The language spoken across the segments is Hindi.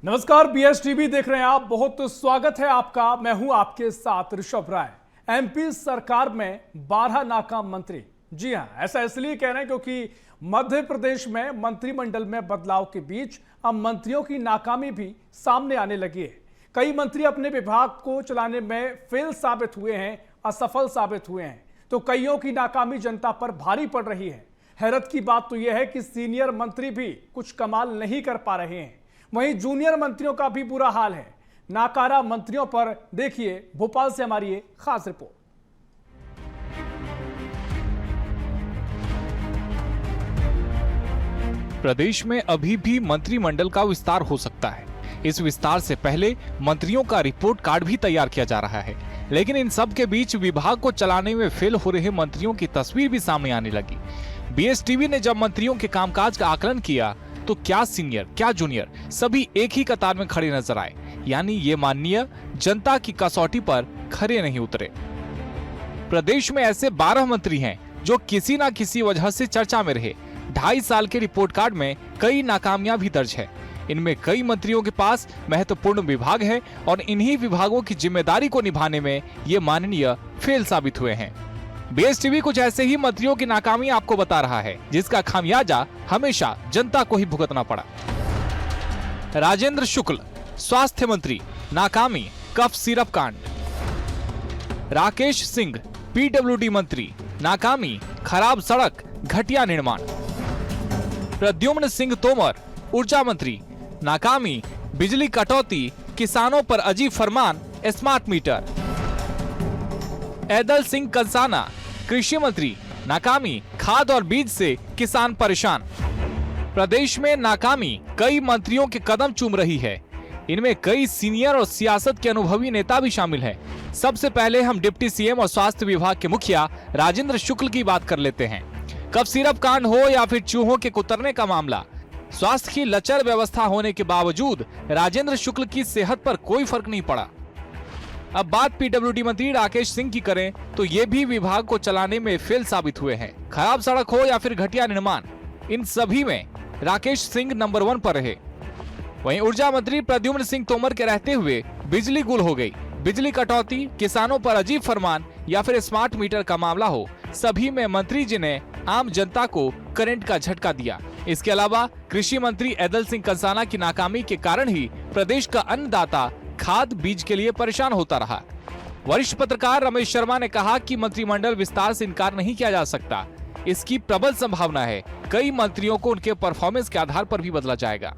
नमस्कार, BSTV देख रहे हैं आप। बहुत स्वागत है आपका। मैं हूं आपके साथ ऋषभ राय। MP सरकार में 12 नाकाम मंत्री। जी हां, ऐसा इसलिए कह रहे हैं क्योंकि मध्य प्रदेश में मंत्रिमंडल में बदलाव के बीच अब मंत्रियों की नाकामी भी सामने आने लगी है। कई मंत्री अपने विभाग को चलाने में फेल साबित हुए हैं, असफल साबित हुए हैं, तो कईयों की नाकामी जनता पर भारी पड़ रही है। हैरत की बात तो यह है कि सीनियर मंत्री भी कुछ कमाल नहीं कर पा रहे हैं, वहीं जूनियर मंत्रियों का भी बुरा हाल है। नाकारा मंत्रियों पर देखिए भोपाल से हमारी ये खास रिपोर्ट। प्रदेश में अभी भी मंत्रिमंडल का विस्तार हो सकता है। इस विस्तार से पहले मंत्रियों का रिपोर्ट कार्ड भी तैयार किया जा रहा है, लेकिन इन सब के बीच विभाग को चलाने में फेल हो रहे मंत्रियों की तस्वीर भी सामने आने लगी। BSTV ने जब मंत्रियों के कामकाज का आकलन किया तो क्या सीनियर क्या जूनियर सभी एक ही कतार में खड़े नजर आए, यानी ये माननीय जनता की कसौटी पर खरे नहीं उतरे। प्रदेश में ऐसे 12 मंत्री हैं जो किसी न किसी वजह से चर्चा में रहे। 2.5 साल के रिपोर्ट कार्ड में कई नाकामियां भी दर्ज है। इनमें कई मंत्रियों के पास महत्वपूर्ण विभाग है और इन्हीं विभागों की जिम्मेदारी को निभाने में ये माननीय फेल साबित हुए हैं। BSTV कुछ ऐसे ही मंत्रियों की नाकामी आपको बता रहा है, जिसका खामियाजा हमेशा जनता को ही भुगतना पड़ा। राजेंद्र शुक्ल, स्वास्थ्य मंत्री, नाकामी, कफ सिरप कांड। राकेश सिंह, PWD मंत्री, नाकामी, खराब सड़क, घटिया निर्माण। प्रद्युम्न सिंह तोमर, ऊर्जा मंत्री, नाकामी, बिजली कटौती, किसानों पर अजीब फरमान, स्मार्ट मीटर। ऐदल सिंह कंसाना, कृषि मंत्री, नाकामी, खाद और बीज से किसान परेशान। प्रदेश में नाकामी कई मंत्रियों के कदम चूम रही है। इनमें कई सीनियर और सियासत के अनुभवी नेता भी शामिल हैं। सबसे पहले हम डिप्टी CM और स्वास्थ्य विभाग के मुखिया राजेंद्र शुक्ल की बात कर लेते हैं। कफ सिरप कांड हो या फिर चूहों के कुतरने का मामला, स्वास्थ्य की लचर व्यवस्था होने के बावजूद राजेंद्र शुक्ल की सेहत पर कोई फर्क नहीं पड़ा। अब बात PWD मंत्री राकेश सिंह की करें तो ये भी विभाग को चलाने में फेल साबित हुए हैं। खराब सड़क हो या फिर घटिया निर्माण, इन सभी में राकेश सिंह नंबर 1 पर रहे। वहीं ऊर्जा मंत्री प्रद्युम्न सिंह तोमर के रहते हुए बिजली गुल हो गई। बिजली कटौती, किसानों पर अजीब फरमान या फिर स्मार्ट मीटर का मामला हो, सभी में मंत्री जी ने आम जनता को करंट का झटका दिया। इसके अलावा कृषि मंत्री ऐदल सिंह कंसाना की नाकामी के कारण ही प्रदेश का अन्नदाता खाद बीज के लिए परेशान होता रहा। वरिष्ठ पत्रकार रमेश शर्मा ने कहा कि मंत्रिमंडल विस्तार से इनकार नहीं किया जा सकता। इसकी प्रबल संभावना है कई मंत्रियों को उनके परफॉर्मेंस के आधार पर भी बदला जाएगा।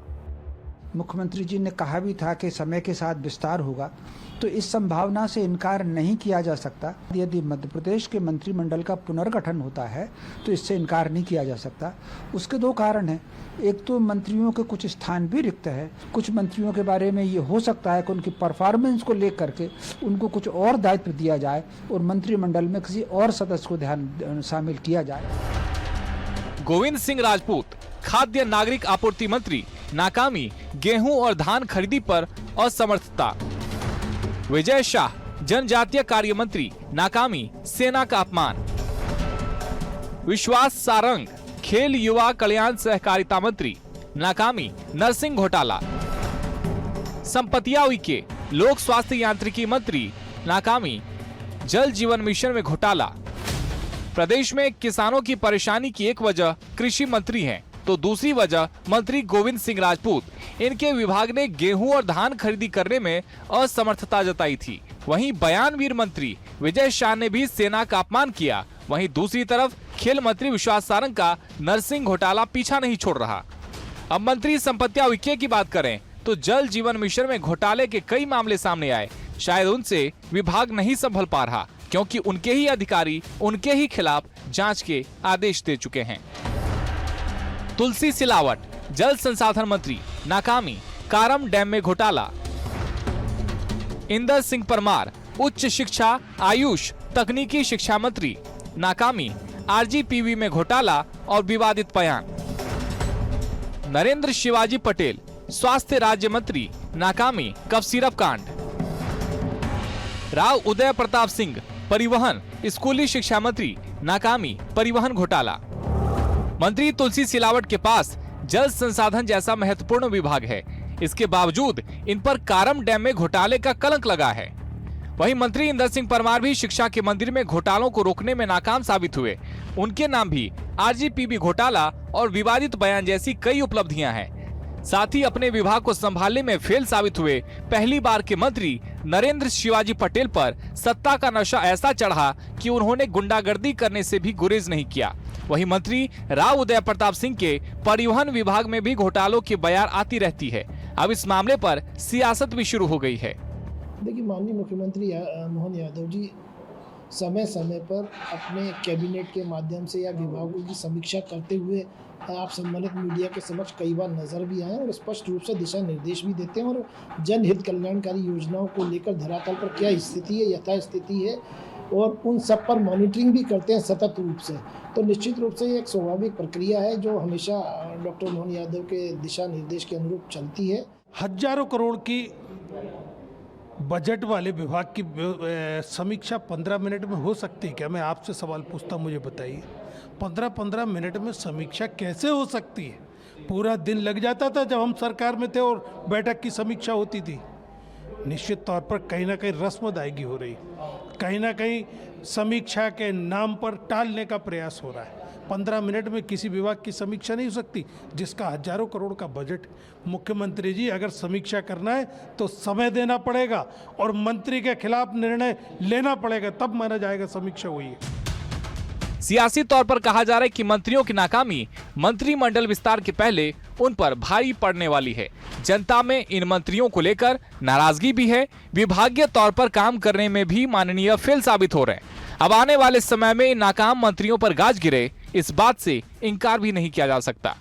मुख्यमंत्री जी ने कहा भी था कि समय के साथ विस्तार होगा, तो इस संभावना से इनकार नहीं किया जा सकता। यदि मध्य प्रदेश के मंत्रिमंडल का पुनर्गठन होता है तो इससे इनकार नहीं किया जा सकता। उसके 2 कारण हैं। एक तो मंत्रियों के कुछ स्थान भी रिक्त है। कुछ मंत्रियों के बारे में ये हो सकता है कि उनकी परफॉर्मेंस को लेकर के उनको कुछ और दायित्व दिया जाए और मंत्रिमंडल में किसी और सदस्य को शामिल किया जाए। गोविंद सिंह राजपूत, खाद्य नागरिक आपूर्ति मंत्री, नाकामी, गेहूं और धान खरीदी पर असमर्थता। विजय शाह, जनजातीय कार्य मंत्री, नाकामी, सेना का अपमान। विश्वास सारंग, खेल युवा कल्याण सहकारिता मंत्री, नाकामी, नर्सिंग घोटाला। संपतिया उइके, लोक स्वास्थ्य यांत्रिकी मंत्री, नाकामी, जल जीवन मिशन में घोटाला। प्रदेश में किसानों की परेशानी की एक वजह कृषि मंत्री हैं, तो दूसरी वजह मंत्री गोविंद सिंह राजपूत। इनके विभाग ने गेहूं और धान खरीदी करने में असमर्थता जताई थी। वहीं बयानवीर मंत्री विजय शाह ने भी सेना का अपमान किया। वहीं दूसरी तरफ खेल मंत्री विश्वास सारंग का नर्सिंग घोटाला पीछा नहीं छोड़ रहा। अब मंत्री संपत्तिया उइके की बात करें तो जल जीवन मिशन में घोटाले के कई मामले सामने आए। शायद उनसे विभाग नहीं संभल पा रहा, क्योंकि उनके ही अधिकारी उनके ही खिलाफ जांच के आदेश दे चुके हैं। तुलसी सिलावट, जल संसाधन मंत्री, नाकामी, कारम डैम में घोटाला। इंदर सिंह परमार, उच्च शिक्षा, आयुष, तकनीकी शिक्षा मंत्री, नाकामी, RGPV में घोटाला और विवादित बयान। नरेंद्र शिवाजी पटेल, स्वास्थ्य राज्य मंत्री, नाकामी, कफ सिरप कांड। राव उदय प्रताप सिंह, परिवहन, स्कूली शिक्षा मंत्री, नाकामी, परिवहन घोटाला। मंत्री तुलसी सिलावट के पास जल संसाधन जैसा महत्वपूर्ण विभाग है। इसके बावजूद इन पर कारम डैम में घोटाले का कलंक लगा है। वहीं मंत्री इंदर सिंह परमार भी शिक्षा के मंदिर में घोटालों को रोकने में नाकाम साबित हुए। उनके नाम भी आरजीपीबी घोटाला और विवादित बयान जैसी कई उपलब्धियां हैं। साथ ही अपने विभाग को संभालने में फेल साबित हुए पहली बार के मंत्री नरेंद्र शिवाजी पटेल पर सत्ता का नशा ऐसा चढ़ा कि उन्होंने गुंडागर्दी करने से भी गुरेज नहीं किया। वहीं मंत्री राव उदय प्रताप सिंह के परिवहन विभाग में भी घोटालों की बयार आती रहती है। अब इस मामले पर सियासत भी शुरू हो गई है। देखिए, माननीय मुख्यमंत्री मोहन यादव जी समय समय पर अपने कैबिनेट के माध्यम से या विभागों की समीक्षा करते हुए आप सम्मानित मीडिया के समक्ष कई बार नजर भी आए और स्पष्ट रूप से दिशा निर्देश भी देते हैं और जनहित कल्याणकारी योजनाओं को लेकर धरातल पर क्या स्थिति है, यथा स्थिति है, और उन सब पर मॉनिटरिंग भी करते हैं सतत रूप से। तो निश्चित रूप से ये एक स्वाभाविक प्रक्रिया है जो हमेशा डॉक्टर मोहन यादव के दिशा निर्देश के अनुरूप चलती है। हजारों करोड़ की बजट वाले विभाग की समीक्षा 15 मिनट में हो सकती है क्या? मैं आपसे सवाल पूछता, मुझे बताइए। 15-15 मिनट में समीक्षा कैसे हो सकती है? पूरा दिन लग जाता था जब हम सरकार में थे और बैठक की समीक्षा होती थी। निश्चित तौर पर कहीं ना कहीं रस्म अदायगी हो रही, कहीं ना कहीं समीक्षा के नाम पर टालने का प्रयास हो रहा है। 15 मिनट में किसी विभाग की समीक्षा नहीं हो सकती जिसका हजारों करोड़ का बजट। मुख्यमंत्री जी, अगर समीक्षा करना है तो समय देना पड़ेगा और मंत्री के खिलाफ निर्णय लेना पड़ेगा, तब माना जाएगा समीक्षा हुई है। सियासी तौर पर कहा जा रहा है कि मंत्रियों की नाकामी मंत्रिमंडल विस्तार के पहले उन पर भारी पड़ने वाली है। जनता में इन मंत्रियों को लेकर नाराजगी भी है। विभागीय तौर पर काम करने में भी माननीय फेल साबित हो रहे हैं। अब आने वाले समय में इन नाकाम मंत्रियों पर गाज गिरे, इस बात से इनकार भी नहीं किया जा सकता।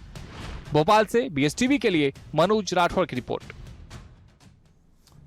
भोपाल से बीएसटीवी के लिए मनोज राठौर की रिपोर्ट।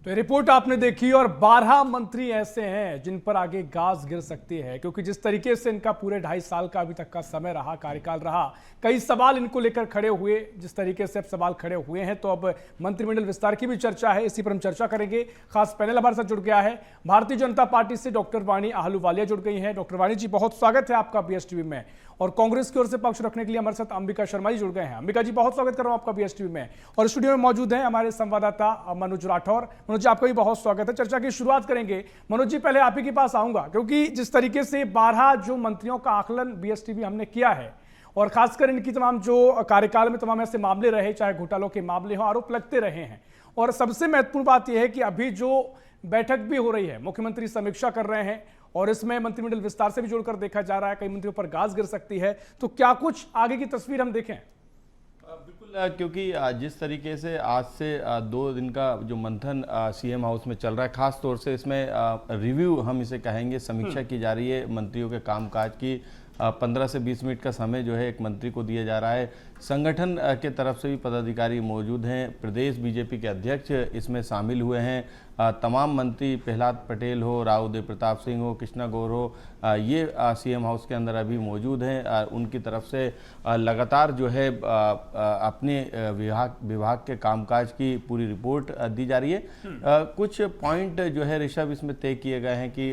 तो रिपोर्ट आपने देखी और 12 मंत्री ऐसे हैं जिन पर आगे गाज गिर सकती है, क्योंकि जिस तरीके से इनका पूरे 2.5 साल का अभी तक का समय रहा, कार्यकाल रहा, कई सवाल इनको लेकर खड़े हुए। जिस तरीके से अब सवाल खड़े हुए हैं तो अब मंत्रिमंडल विस्तार की भी चर्चा है, इसी पर हम चर्चा करेंगे। खास पैनल हमारे साथ जुड़ गया है भारतीय जनता पार्टी से डॉक्टर वाणी आहलूवालिया जुड़ गई हैं। डॉक्टर वाणी जी, बहुत स्वागत है आपका बीएसटीवी में। और कांग्रेस की ओर से पक्ष रखने के लिए हमारे साथ अंबिका शर्मा जी जुड़ गए हैं। अंबिका जी, बहुत स्वागत कर रहा हूं आपका बीएसटीवी में। और स्टूडियो में मौजूद हैं हमारे संवाददाता मनोज राठौर। मनोज जी, आपका भी बहुत स्वागत है। चर्चा की शुरुआत करेंगे। मनोज जी, पहले आप ही के पास आऊंगा, क्योंकि जिस तरीके से 12 जो मंत्रियों का आकलन बीएसटीवी हमने किया है और खासकर इनकी तमाम जो कार्यकाल में तमाम ऐसे मामले रहे, चाहे घोटालों के मामले हो, आरोप लगते रहे हैं। और सबसे महत्वपूर्ण बात यह है कि अभी जो बैठक भी हो रही है, मुख्यमंत्री समीक्षा कर रहे हैं और इसमें मंत्रिमंडल विस्तार से भी जोड़कर देखा जा रहा है, कई मंत्रियों पर गाज गिर सकती है। तो क्या कुछ आगे की तस्वीर हम देखें? बिल्कुल, क्योंकि जिस तरीके से आज से 2 दिन का जो मंथन सीएम हाउस में चल रहा है, खास तौर से इसमें रिव्यू हम इसे कहेंगे, समीक्षा की जा रही है मंत्रियों के कामकाज की। 15 से 20 मिनट का समय जो है एक मंत्री को दिया जा रहा है। संगठन के तरफ से भी पदाधिकारी मौजूद हैं। प्रदेश बीजेपी के अध्यक्ष इसमें शामिल हुए हैं। तमाम मंत्री, प्रहलाद पटेल हो, राव उदय प्रताप सिंह हो, कृष्णा गौर हो, ये सीएम हाउस के अंदर अभी मौजूद हैं। उनकी तरफ से लगातार जो है अपने विभाग के कामकाज की पूरी रिपोर्ट दी जा रही है। कुछ पॉइंट जो है ऋषभ इसमें तय किए गए हैं कि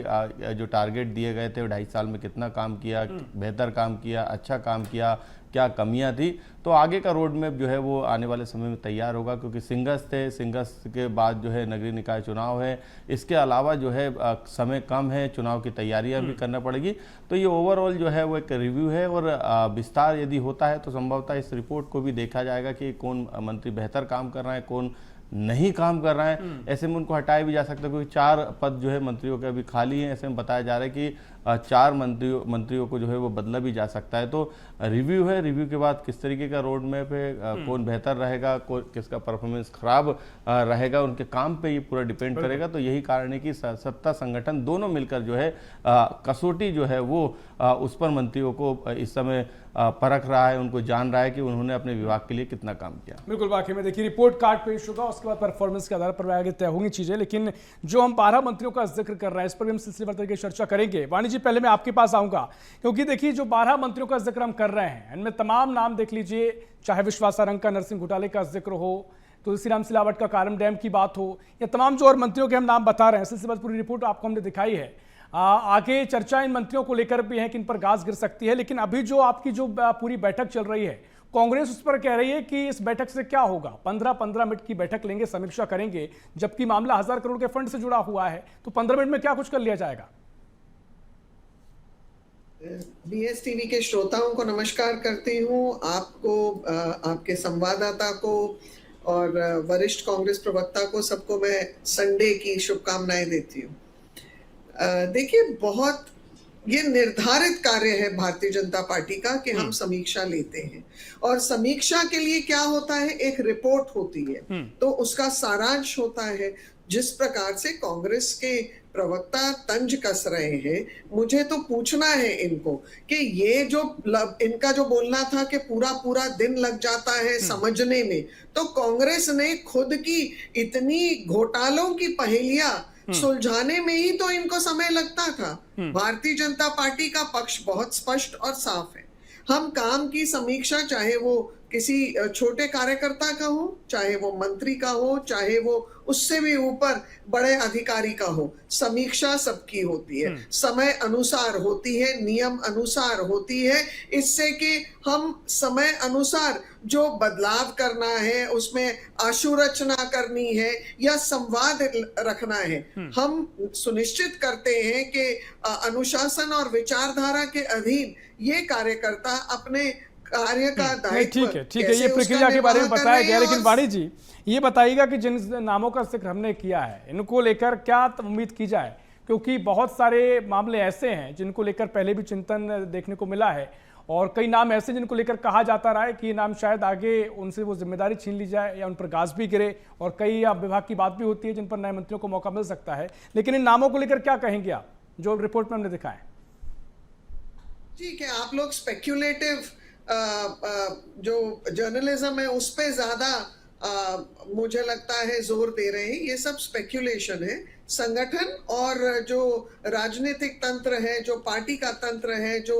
जो टारगेट दिए गए थे 2.5 साल में कितना काम किया, बेहतर काम किया, अच्छा काम किया, क्या कमियां थी। तो आगे का रोड मैप जो है वो आने वाले समय में तैयार होगा, क्योंकि सिंगस थे, सिंगस के बाद जो है नगरीय निकाय चुनाव है। इसके अलावा जो है समय कम है, चुनाव की तैयारियां भी करना पड़ेगी। तो ये ओवरऑल जो है वो एक रिव्यू है और विस्तार यदि होता है तो संभवतः इस रिपोर्ट को भी देखा जाएगा कि कौन मंत्री बेहतर काम कर रहा है, कौन नहीं काम कर रहा है। ऐसे में उनको हटाया भी जा सकता है, क्योंकि 4 पद जो है मंत्रियों के अभी खाली हैं। ऐसे में बताया जा रहा है कि 4 मंत्रियों को जो है वो बदला भी जा सकता है। तो रिव्यू है, रिव्यू के बाद किस तरीके का रोड मैप है, कौन बेहतर रहेगा, किसका परफॉर्मेंस खराब रहेगा, उनके काम पे ये पूरा डिपेंड करेगा। तो यही कारण है कि सत्ता संगठन दोनों मिलकर जो है कसौटी जो है वो उस पर मंत्रियों को इस समय परख रहा है, उनको जान रहा है कि उन्होंने अपने विभाग के लिए कितना काम किया। बिल्कुल, वाकई में देखिए रिपोर्ट कार्ड पेश होगा, उसके बाद परफॉर्मेंस के आधार पर आगे तय होंगी चीजें। लेकिन जो हम 12 मंत्रियों का जिक्र कर रहे हैं, इस पर भी हम सिलसिलेवार तरीके से चर्चा करेंगे। वाणी जी, पहले मैं आपके पास आऊंगा, क्योंकि देखिए जो 12 मंत्रियों का जिक्र हम कर रहे हैं, इनमें तमाम नाम देख लीजिए, चाहे विश्वासारंग का नरसिंह घोटाले का जिक्र हो, तुलसीराम सिलावट का कारम डैम की बात हो, या तमाम जो और मंत्रियों के हम नाम बता रहे हैं, सिलसिलेवार पूरी रिपोर्ट आपको हमने दिखाई है। आगे चर्चा इन मंत्रियों को लेकर भी है कि इन पर गाज गिर सकती है। लेकिन अभी जो आपकी जो पूरी बैठक चल रही है कांग्रेस उस पर कह रही है कि इस बैठक से क्या होगा, 15-15 मिनट की बैठक लेंगे, समीक्षा करेंगे, जबकि मामला 1000 करोड़ के फंड से जुड़ा हुआ है, तो 15 मिनट में क्या कुछ कर लिया जाएगा? बीएस टीवी के श्रोताओं को नमस्कार करती हूँ, आपको, आपके संवाददाता को और वरिष्ठ कांग्रेस प्रवक्ता को, सबको मैं संडे की शुभकामनाएं देती हूँ। देखिए, बहुत ये निर्धारित कार्य है भारतीय जनता पार्टी का कि हम समीक्षा लेते हैं, और समीक्षा के लिए क्या होता है, एक रिपोर्ट होती है, तो उसका सारांश होता है। जिस प्रकार से कांग्रेस के प्रवक्ता तंज कस रहे हैं, मुझे तो पूछना है इनको कि ये जो इनका जो बोलना था कि पूरा पूरा दिन लग जाता है समझने में, तो कांग्रेस ने खुद की इतनी घोटालों की पहेलियां सुलझाने में ही तो इनको समय लगता था। भारतीय जनता पार्टी का पक्ष बहुत स्पष्ट और साफ है। हम काम की समीक्षा, चाहे वो किसी छोटे कार्यकर्ता का हो, चाहे वो मंत्री का हो, चाहे वो उससे भी ऊपर बड़े अधिकारी का हो, समीक्षा सबकी होती है, समय अनुसार होती है, नियम अनुसार होती है, इससे कि हम समय अनुसार जो बदलाव करना है, उसमें आशु रचना करनी है या संवाद रखना है, हम सुनिश्चित करते हैं कि अनुशासन और विचारधारा के अधीन ये कार्यकर्ता अपने कार्य का दायित्व ठीक है, ये प्रक्रिया के बारे में बताया गया, लेकिन वाणी जी ये बताइएगा कि जिन नामों का जिक्र हमने किया है, इनको लेकर क्या उम्मीद की जाए, क्योंकि बहुत सारे मामले ऐसे हैं जिनको लेकर पहले भी चिंतन देखने को मिला है, और कई नाम ऐसे जिनको लेकर कहा जाता रहा है कि नाम शायद आगे उनसे वो जिम्मेदारी छीन ली जाए या उन पर गाज भी गिरे, और कई विभाग की बात भी होती है जिन पर नए मंत्रियों को मौका मिल सकता है, लेकिन इन नामों को लेकर क्या कहेंगे आप, जो रिपोर्ट में हमने दिखा है? ठीक है, आप लोग स्पेक्यूलेटिव जो जर्नलिज्म है उस पे ज्यादा मुझे लगता है जोर दे रहे हैं। ये सब स्पेक्यूलेशन है। संगठन और जो राजनीतिक तंत्र है, जो पार्टी का तंत्र है, जो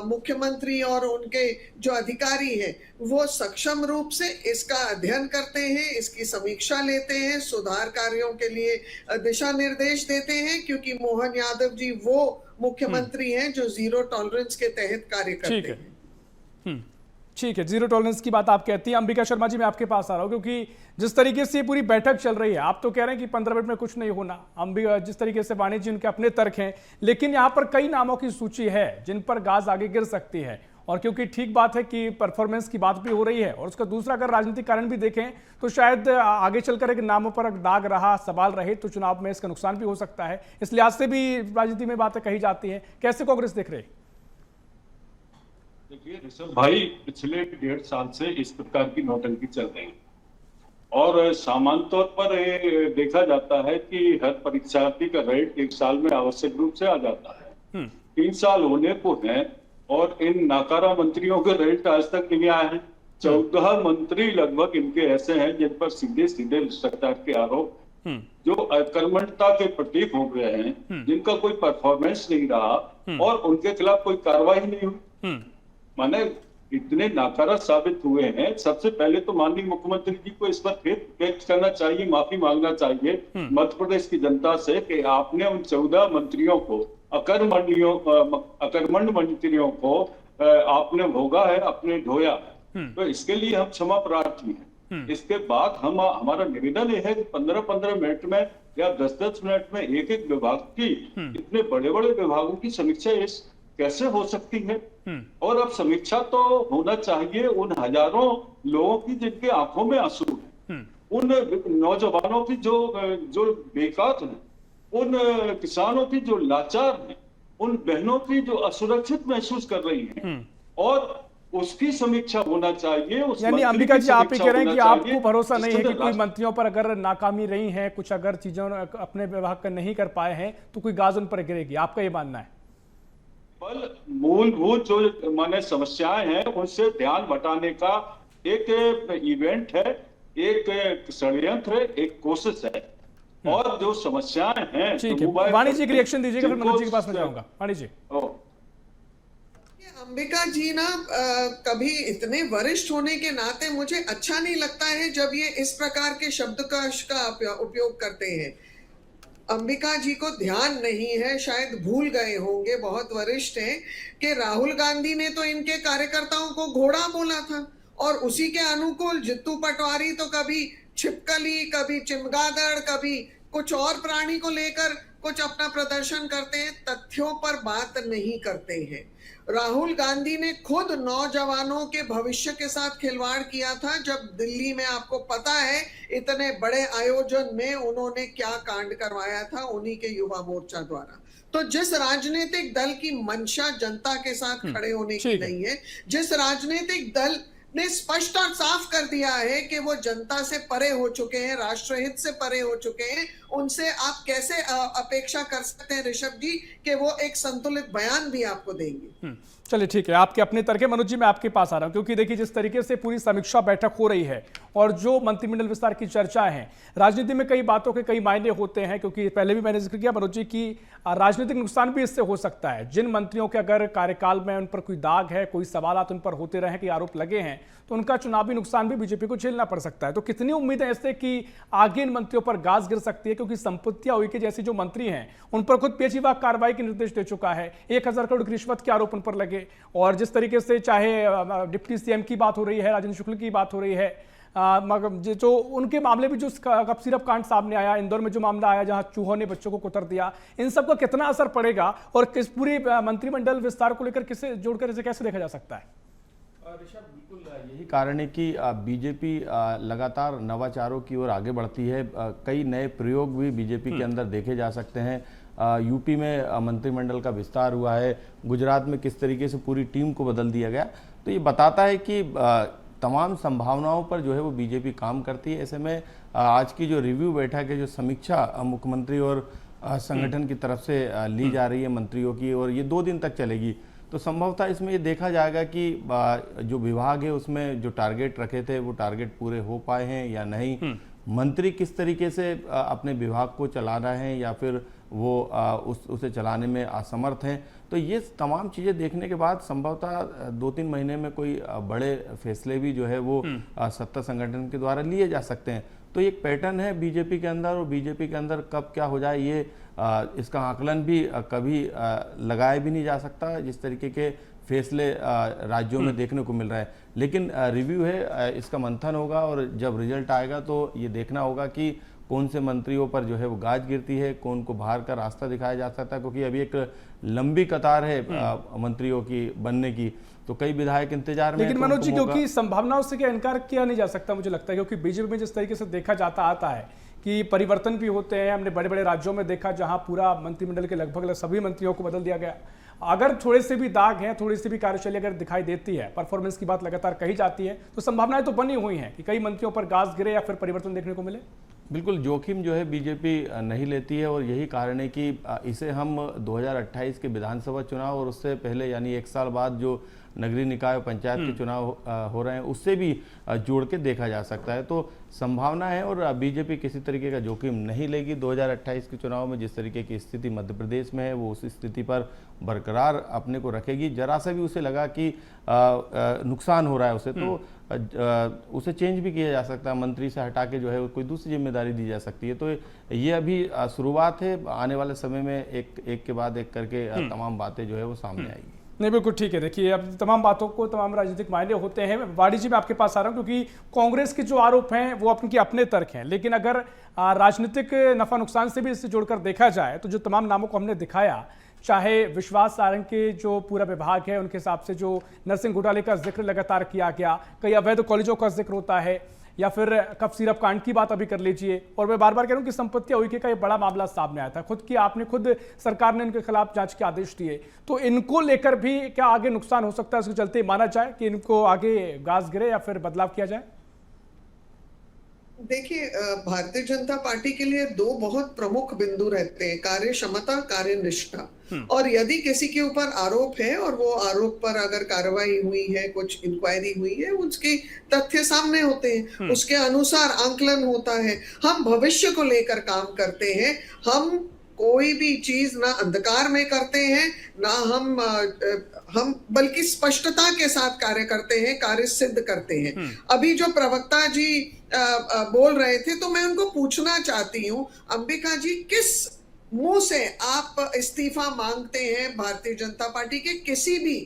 मुख्यमंत्री और उनके जो अधिकारी हैं, वो सक्षम रूप से इसका अध्ययन करते हैं, इसकी समीक्षा लेते हैं, सुधार कार्यों के लिए दिशा निर्देश देते हैं, क्योंकि मोहन यादव जी वो मुख्यमंत्री हैं जो जीरो टॉलरेंस के तहत कार्य करते हैं। ठीक है, जीरो टॉलरेंस की बात आप कहती हैं। अंबिका शर्मा जी, मैं आपके पास आ रहा हूं, क्योंकि जिस तरीके से पूरी बैठक चल रही है, आप तो कह रहे हैं कि 15 मिनट में कुछ नहीं होना, अंबिका जिस तरीके से वाणी जी उनके अपने तर्क हैं, लेकिन यहां पर कई नामों की सूची है जिन पर गाज आगे गिर सकती है, और क्योंकि ठीक बात है कि परफॉर्मेंस की बात भी हो रही है, और उसका दूसरा अगर राजनीतिक कारण भी देखें तो शायद आगे चलकर एक नामों पर दाग रहा, सवाल रहे तो चुनाव में इसका नुकसान भी हो सकता है, इस लिहाज से भी राजनीति में बातें कही जाती हैं। कैसे कांग्रेस देख रही? देखिए ऋषभ भाई, पिछले 1.5 साल से इस प्रकार की नौटंकी चल रही है, और सामान्य तौर पर देखा जाता है कि हर परीक्षार्थी का रेट 1 साल में आवश्यक रूप से आ जाता है। 3 साल होने को है और इन नाकारा मंत्रियों के रेट आज तक नहीं आए हैं। 14 मंत्री लगभग इनके ऐसे हैं जिन पर सीधे सीधे भ्रष्टाचार के आरोप, जो अकर्मण्यता के प्रतीक हो गए हैं, जिनका कोई परफॉर्मेंस नहीं रहा और उनके खिलाफ कोई कार्रवाई नहीं हुई, माने इतने नाकारा साबित हुए हैं। सबसे पहले तो माननीय मुख्यमंत्री जी को इस पर खेद व्यक्त करना चाहिए, माफी मांगना चाहिए मध्य प्रदेश की जनता से कि आपने उन 14 मंत्रियों को, अकर्मण्य मंत्रियों को आपने भोगा है, आपने ढोया है, तो इसके लिए हम क्षमा प्रार्थी हैं। इसके बाद हमारा निवेदन यह है कि 15-15 मिनट में या 10-10 मिनट में एक एक विभाग की, इतने बड़े बड़े विभागों की समीक्षा कैसे हो सकती है? और अब समीक्षा तो होना चाहिए उन हजारों लोगों की जिनके आंखों में आंसू है, उन नौजवानों की जो बेकार हैं, उन किसानों की जो लाचार हैं, उन बहनों की जो असुरक्षित महसूस कर रही हैं, और उसकी समीक्षा होना चाहिए। यानी अंबिका जी, आप ही कह रहे हैं कि आपको भरोसा नहीं है कि कोई मंत्रियों पर अगर नाकामी रही है, कुछ अगर चीजों अपने विभाग का नहीं कर पाए हैं, तो कोई गाज उन पर गिरेगी, आपका ये मानना है? मूलभूत जो माने समस्याएं हैं उनसे ध्यान हटाने का एक इवेंट है, एक षड्यंत्र है, एक कोशिश है, और जो समस्याएं हैं। ठीक है, वाणी जी रिएक्शन दीजिएगा, फिर मनोज जी के पास में जाऊंगा। वाणी जी। अंबिका जी ना, कभी इतने वरिष्ठ होने के नाते मुझे अच्छा नहीं लगता है जब ये इस प्रकार के शब्दकोश का उपयोग करते हैं। अंबिका जी को ध्यान नहीं है, शायद भूल गए होंगे, बहुत वरिष्ठ हैं, कि राहुल गांधी ने तो इनके कार्यकर्ताओं को घोड़ा बोला था, और उसी के अनुकूल जित्तू पटवारी तो कभी छिपकली, कभी चमगादड़, कभी कुछ और प्राणी को लेकर कुछ अपना प्रदर्शन करते हैं, तथ्यों पर बात नहीं करते हैं। राहुल गांधी ने खुद नौजवानों के भविष्य के साथ खिलवाड़ किया था जब दिल्ली में, आपको पता है, इतने बड़े आयोजन में उन्होंने क्या कांड करवाया था उन्हीं के युवा मोर्चा द्वारा। तो जिस राजनीतिक दल की मंशा जनता के साथ खड़े होने की नहीं है, जिस राजनीतिक दल ने स्पष्ट और साफ कर दिया है कि वो जनता से परे हो चुके हैं, राष्ट्रहित से परे हो चुके हैं, उनसे आप कैसे अपेक्षा कर सकते हैं ऋषभ जी कि वो एक संतुलित बयान भी आपको देंगे? चलिए ठीक है, आपके अपने तर्क है। मनोज जी, मैं आपके पास आ रहा हूं, क्योंकि देखिए जिस तरीके से पूरी समीक्षा बैठक हो रही है और जो मंत्रिमंडल विस्तार की चर्चा है, राजनीति में कई बातों के कई मायने होते हैं, क्योंकि पहले भी मैंने जिक्र किया मनोज जी की राजनीतिक नुकसान भी इससे हो सकता है। जिन मंत्रियों के अगर कार्यकाल में उन पर कोई दाग है, कोई सवालात उन पर होते रहे, कोई आरोप लगे हैं, तो उनका चुनावी नुकसान भी बीजेपी को झेलना पड़ सकता है। तो कितनी उम्मीद है इससे कि आगे इन मंत्रियों पर गाज गिर सकती है, क्योंकि संपत्तियां उइके जैसे जो मंत्री हैं उन पर खुद पेची विभाग कार्रवाई के निर्देश दे चुका है, 1000 करोड़ की रिश्वत के आरोप उन पर लगे, और जिस तरीके से चाहे डिप्टी सीएम की बात हो रही है, राजेंद्र शुक्ल की बात हो रही है, मगर जो उनके मामले भी जो कप सिरप कांड सामने आया, इंदौर में जो मामला आया जहां चूहों ने बच्चों को कुतर दिया, इन सब का कितना असर पड़ेगा और किस पूरी मंत्रिमंडल विस्तार को लेकर किसे जोड़कर इसे कैसे देखा जा सकता है? ऋषभ, बिल्कुल यही कारण है कि बीजेपी लगातार नवाचारों की ओर आगे बढ़ती है। कई नए प्रयोग भी बीजेपी के अंदर देखे जा सकते हैं। यूपी में मंत्रिमंडल का विस्तार हुआ है, गुजरात में किस तरीके से पूरी टीम को बदल दिया गया, तो ये बताता है कि तमाम संभावनाओं पर जो है वो बीजेपी काम करती है। ऐसे में आज की जो रिव्यू बैठक है, जो समीक्षा मुख्यमंत्री और संगठन की तरफ से ली जा रही है मंत्रियों की, और ये 2 दिन तक चलेगी, तो संभवतः इसमें ये देखा जाएगा कि जो विभाग है उसमें जो टारगेट रखे थे वो टारगेट पूरे हो पाए हैं या नहीं, मंत्री किस तरीके से अपने विभाग को चला रहे हैं या फिर वो उसे चलाने में असमर्थ हैं। तो ये तमाम चीज़ें देखने के बाद संभवतः 2-3 महीने में कोई बड़े फैसले भी जो है वो सत्ता संगठन के द्वारा लिए जा सकते हैं। तो एक पैटर्न है बीजेपी के अंदर, और बीजेपी के अंदर कब क्या हो जाए ये इसका आकलन भी कभी लगाया भी नहीं जा सकता, जिस तरीके के फैसले राज्यों में देखने को मिल रहा है। लेकिन रिव्यू है, इसका मंथन होगा, और जब रिजल्ट आएगा तो ये देखना होगा कि कौन से मंत्रियों पर जो है वो गाज गिरती है, कौन को बाहर का रास्ता दिखाया जा सकता है, क्योंकि अभी एक लंबी कतार है मंत्रियों की बनने की, तो कई विधायक इंतजार में। लेकिन मनोज जी, क्योंकि संभावनाओं से क्या इनकार किया नहीं जा सकता, मुझे लगता है, क्योंकि बीजेपी में जिस तरीके से देखा जाता आता है कि परिवर्तन भी होते हैं, हमने बड़े बड़े राज्यों में देखा जहां पूरा मंत्रिमंडल के लगभग सभी मंत्रियों को बदल दिया गया। अगर थोड़े से भी दाग हैं, थोड़ी सी भी कार्यशैली अगर दिखाई देती है, परफॉर्मेंस की बात लगातार कही जाती है, तो संभावनाएं तो बनी हुई हैं कि कई मंत्रियों पर गाज गिरे या फिर परिवर्तन देखने को मिले। बिल्कुल, जोखिम जो है बीजेपी नहीं लेती है, और यही कारण है कि इसे हम 2028 के विधानसभा चुनाव और उससे पहले यानी 1 साल बाद जो नगरीय निकाय और पंचायत के चुनाव हो रहे हैं उससे भी जोड़ के देखा जा सकता है। तो संभावना है, और बीजेपी किसी तरीके का जोखिम नहीं लेगी। 2028 के चुनाव में जिस तरीके की स्थिति मध्य प्रदेश में है वो उस स्थिति पर बरकरार अपने को रखेगी। जरा सा भी उसे लगा कि नुकसान हो रहा है उसे, तो उसे चेंज भी किया जा सकता है, मंत्री से हटा के जो है कोई दूसरी जिम्मेदारी दी जा सकती है। तो ये अभी शुरुआत है, आने वाले समय में एक के बाद एक करके तमाम बातें जो है वो सामने आएगी। नहीं, बिल्कुल ठीक है। देखिए, अब तमाम बातों को तमाम राजनीतिक मायने होते हैं। वाणी जी, मैं आपके पास आ रहा हूं, क्योंकि कांग्रेस के जो आरोप हैं वो उनके अपने तर्क हैं, लेकिन अगर राजनीतिक नफा नुकसान से भी इससे जोड़कर देखा जाए तो जो तमाम नामों को हमने दिखाया, चाहे विश्वास सारंग के जो पूरा विभाग है उनके हिसाब से जो नरसिंह घोटाले का जिक्र लगातार किया गया, कई अवैध कॉलेजों का जिक्र होता है, या फिर कप सिरप कांड की बात अभी कर लीजिए, और मैं बार बार कह रहा हूं कि संपत्तियां उइके का ये बड़ा मामला सामने आया था, खुद सरकार ने इनके खिलाफ जांच के आदेश दिए, तो इनको लेकर भी क्या आगे नुकसान हो सकता है? इसके चलते माना जाए कि इनको आगे गाज गिरे या फिर बदलाव किया जाए? देखिए, भारतीय जनता पार्टी के लिए 2 बहुत प्रमुख बिंदु रहते हैं, कार्य क्षमता, कार्य निष्ठा। और यदि किसी के ऊपर आरोप है और वो आरोप पर अगर कार्रवाई हुई है, कुछ इंक्वायरी हुई है, उसके तथ्य सामने होते हैं, उसके अनुसार आंकलन होता है। हम भविष्य को लेकर काम करते हैं, हम कोई भी चीज ना अंधकार में करते हैं, ना हम बल्कि स्पष्टता के साथ कार्य करते हैं, कार्य सिद्ध करते हैं। अभी जो प्रवक्ता जी बोल रहे थे, तो मैं उनको पूछना चाहती हूँ, अंबिका जी, किस मुंह से आप इस्तीफा मांगते हैं भारतीय जनता पार्टी के किसी भी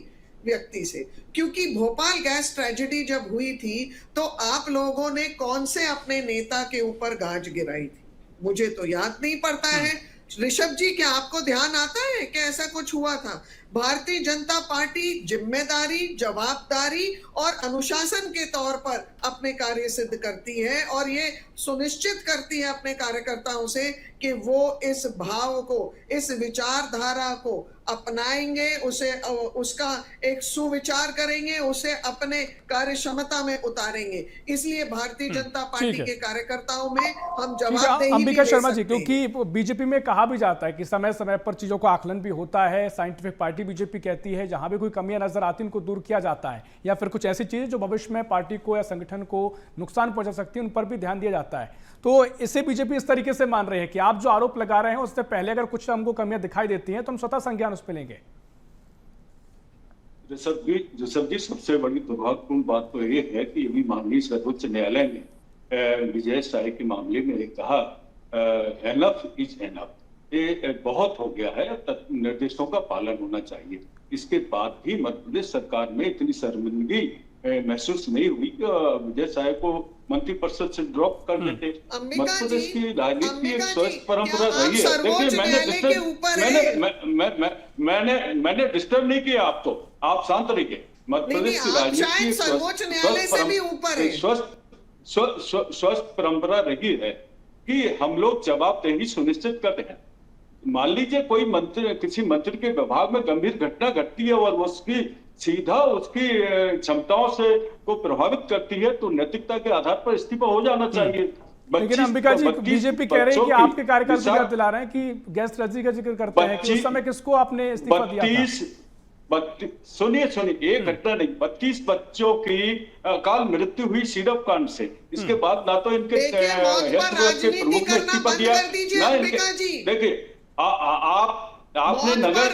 व्यक्ति से, क्योंकि भोपाल गैस ट्रेजेडी जब हुई थी तो आप लोगों ने कौन से अपने नेता के ऊपर गाज गिराई थी, मुझे तो याद नहीं पड़ता है। ऋषभ जी, क्या आपको ध्यान आता है कि ऐसा कुछ हुआ था? भारतीय जनता पार्टी जिम्मेदारी, जवाबदारी और अनुशासन के तौर पर अपने कार्य सिद्ध करती है और ये सुनिश्चित करती है अपने कार्यकर्ताओं से कि वो इस भाव को, इस विचारधारा को अपनाएंगे, उसे उसका एक सुविचार करेंगे, उसे अपने कार्य क्षमता में उतारेंगे। इसलिए भारतीय जनता पार्टी के कार्यकर्ताओं में हम जवाबदेही अंबिका शर्मा जी, क्योंकि बीजेपी में कहा भी जाता है कि समय समय पर चीजों का आकलन भी होता है, साइंटिफिक पार्टी बीजेपी कहती है जहां भी कोई कमियां नजर आती है उनको दूर किया जाता है, या फिर कुछ ऐसी चीजें जो भविष्य में पार्टी को या संगठन को नुकसान पहुंचा सकती है उन पर भी ध्यान दिया जाता है। तो इसे बीजेपी इस तरीके से मान रही है कि आप जो आरोप लगा रहे हैं उससे पहले अगर कुछ हमको कमियां दिखाई देती हैं तो हम स्वतः संज्ञान उस पर लेंगे। ऋषभ जी, सबसे बड़ी दुर्भाग्यपूर्ण बात तो ये है कि अभी माननीय सर्वोच्च न्यायालय ने विजय साय के मामले में कहा एनफ इज एनफ, ये बहुत हो गया है, निर्देशों का पालन होना चाहिए। इसके बाद भी मध्य प्रदेश सरकार में इतनी शर्मिंदगी महसूस नहीं हुई कि विजय साय को मंत्रिपरिषद से ड्रॉप कर देते। मध्य प्रदेश की राजनीति एक स्वस्थ परंपरा रही है। देखिए, मैंने डिस्टर्ब नहीं किया आपको, आप शांत रहिए। मध्य प्रदेश की राजनीति स्वस्थ परंपरा रही है कि हम लोग जवाबदेही सुनिश्चित करते हैं। मान लीजिए कोई मंत्री, किसी मंत्री के विभाग में गंभीर घटना घटती है और उसकी सीधा उसकी क्षमताओं से को प्रभावित करती है तो नैतिकता के आधार पर इस्तीफा हो जाना चाहिए। लेकिन अंबिका जी, बीजेपी कह रही है कि आपके कार्यकाल को याद दिला रहे हैं कि गैस ट्रेजेडी का जिक्र करते हैं कि उस समय किसको आपने इस्तीफा दिया था? सुनिए, एक घटना नहीं, 32 बच्चों की अकाल मृत्यु हुई सीरप कांड से। इसके बाद ना तो इनके प्रमुख ने इस्तीफा दिया, ना इनके, देखिए आपने नगर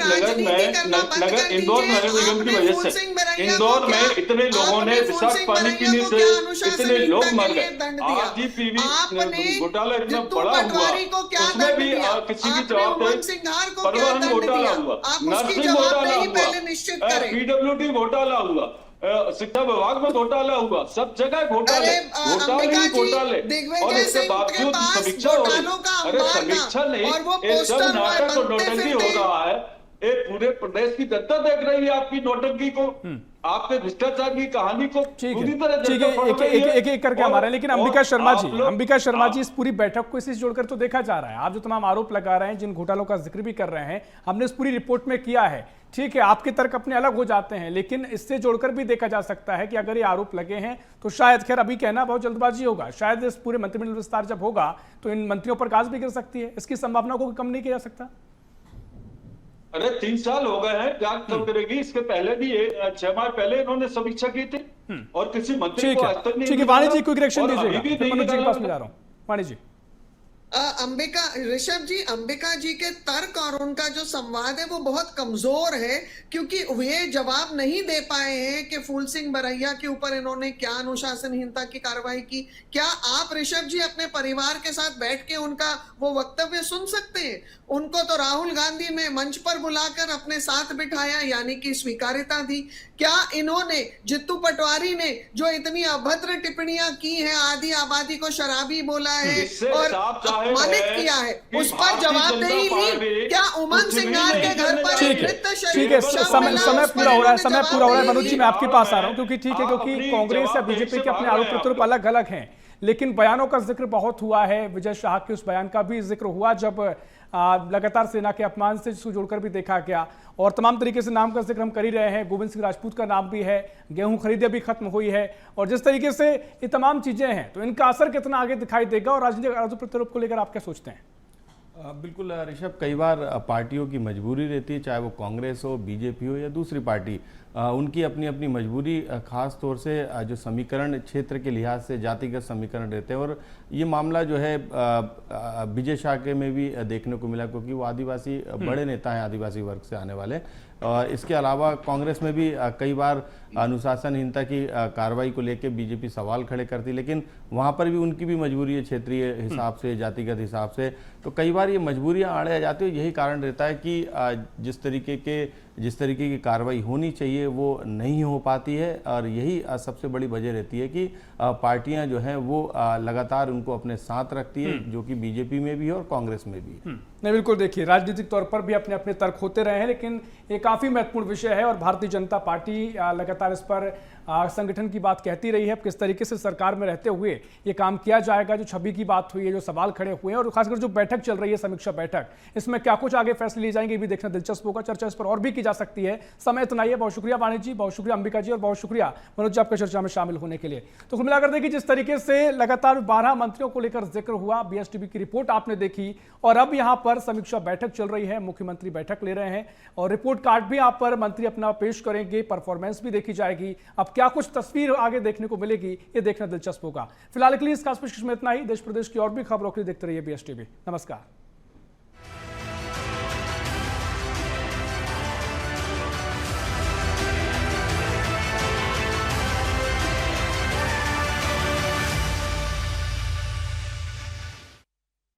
इंदौर नगर निगम की वजह से इंदौर में इतने लोगों ने विषाक्त पानी पीने से इतने लोग मर गए। आरजीपीवी घोटाला इतना बड़ा हुआ, उसमें भी किसी की जवाबदेही, परिवहन घोटाला हुआ, नर्सिंग घोटाला हुआ, पीडब्ल्यूडी घोटाला हुआ, शिक्षा विभाग में घोटाला हुआ, सब जगह घोटाले और इसके बावजूद समीक्षा हो रही। अरे समीक्षा नहीं, ये सब नाटक और नौटंकी हो रहा है। ये पूरे प्रदेश की जनता देख रही है आपकी नौटंकी को, आपके भ्रष्टाचार की कहानी को पूरी तरह एक करके हमारे। लेकिन अंबिका शर्मा जी, इस पूरी बैठक को इसी से जोड़कर तो देखा जा रहा है, आप जो तमाम आरोप लगा रहे हैं, जिन घोटालों का जिक्र भी कर रहे हैं, हमने इस पूरी रिपोर्ट में किया है। ठीक है, आपके तर्क अपने अलग हो जाते हैं, लेकिन इससे जोड़कर भी देखा जा सकता है कि अगर ये आरोप लगे हैं तो शायद, खैर अभी कहना बहुत जल्दबाजी होगा, शायद इस पूरे मंत्रिमंडल विस्तार जब होगा तो इन मंत्रियों पर गाज भी गिर सकती है। इसकी संभावना को कम नहीं किया जा सकता। अरे 3 साल हो गए हैं, जांच कब करेगी? इसके पहले भी 6 माह पहले इन्होंने समीक्षा की थी और किसी मंत्री को आज तक नहीं। ठीक है, वाणी जी क्विक रिएक्शन दीजिएगा, मनोज जी के पास में जा रहा हूं। वाणी जी। अंबिका, ऋषभ जी, अंबिका जी के तर्क और उनका जो संवाद है वो बहुत कमजोर है, क्योंकि वे जवाब नहीं दे पाए हैं कि फूल सिंह बरैया के ऊपर इन्होंने क्या अनुशासनहीनता की कार्रवाई की। क्या आप ऋषभ जी अपने परिवार के साथ बैठ के उनका वो वक्तव्य सुन सकते हैं? उनको तो राहुल गांधी ने मंच पर बुलाकर अपने साथ बिठाया, यानी कि स्वीकार्यता दी। क्या इन्होंने, जित्तू पटवारी ने जो इतनी अभद्र टिप्पणियां की हैं, आधी आबादी को शराबी बोला है और अपमानित किया है, उस पर जवाबदेही ली? क्या उमंग सिंगार के घर पर ठीक है, समय पूरा हो रहा है। मनोज जी, मैं आपके पास आ रहा हूं, क्योंकि ठीक है, क्योंकि कांग्रेस या बीजेपी के अपने आरोप प्रत्यारोप अलग अलग हैं, लेकिन बयानों का जिक्र बहुत हुआ है। विजय शाह के उस बयान का भी जिक्र हुआ जब लगातार सेना के अपमान से जोड़कर भी देखा गया, और तमाम तरीके से नाम का जिक्र हम कर ही रहे हैं। गोविंद सिंह राजपूत का नाम भी है, गेहूं खरीदे भी खत्म हुई है, और जिस तरीके से ये तमाम चीजें हैं, तो इनका असर कितना आगे दिखाई देगा, और राजनीतिक आरोप प्रत्यारोप को लेकर आप क्या सोचते हैं? बिल्कुल ऋषभ, कई बार पार्टियों की मजबूरी रहती है, चाहे वो कांग्रेस हो, बीजेपी हो या दूसरी पार्टी, उनकी अपनी अपनी मजबूरी, खास तौर से जो समीकरण क्षेत्र के लिहाज से जातिगत समीकरण रहते हैं। और ये मामला जो है विजय शाह के में भी देखने को मिला, क्योंकि वो आदिवासी बड़े नेता हैं, आदिवासी वर्ग से आने वाले। इसके अलावा कांग्रेस में भी कई बार अनुशासनहीनता की कार्रवाई को लेकर बीजेपी सवाल खड़े करती, लेकिन वहाँ पर भी उनकी भी मजबूरी है, क्षेत्रीय हिसाब से, जातिगत हिसाब से। तो कई बार ये मजबूरियाँ आड़े आ जाती है। यही कारण रहता है कि जिस तरीके के जिस तरीके की कार्रवाई होनी चाहिए वो नहीं हो पाती है, और यही सबसे बड़ी वजह रहती है कि पार्टियां जो हैं वो लगातार उनको अपने साथ रखती है, जो कि बीजेपी में भी है और कांग्रेस में भी है। नहीं, बिल्कुल। देखिए, राजनीतिक तौर पर भी अपने अपने तर्क होते रहे हैं, लेकिन ये काफ़ी महत्वपूर्ण विषय है और भारतीय जनता पार्टी लगातार इस पर संगठन की बात कहती रही है। किस तरीके से सरकार में रहते हुए ये काम किया जाएगा, जो छवि की बात हुई है, जो सवाल खड़े हुए हैं, और खासकर जो बैठक चल रही है, समीक्षा बैठक, इसमें क्या कुछ आगे फैसले लिए जाएंगे, ये भी देखना दिलचस्प होगा। चर्चा इस पर और भी की जा सकती है। समय इतना ही है। बहुत शुक्रिया वाणी जी, बहुत शुक्रिया अंबिका जी, और बहुत शुक्रिया मनोज जी आपके चर्चा में शामिल होने के लिए। तो कुल मिलाकर देखिए, जिस तरीके से लगातार 12 मंत्रियों को लेकर जिक्र हुआ, बीएसटीवी की रिपोर्ट आपने देखी, और अब यहां पर समीक्षा बैठक चल रही है, मुख्यमंत्री बैठक ले रहे हैं, और रिपोर्ट कार्ड भी यहां पर मंत्री अपना पेश करेंगे, परफॉर्मेंस भी देखी जाएगी। अब क्या कुछ तस्वीर आगे देखने को मिलेगी, ये देखना दिलचस्प होगा। फिलहाल के लिए इस खास पेशकश में इतना ही। देश प्रदेश की और भी खबरों के लिए देखते रहिए बीएसटीवी। नमस्कार।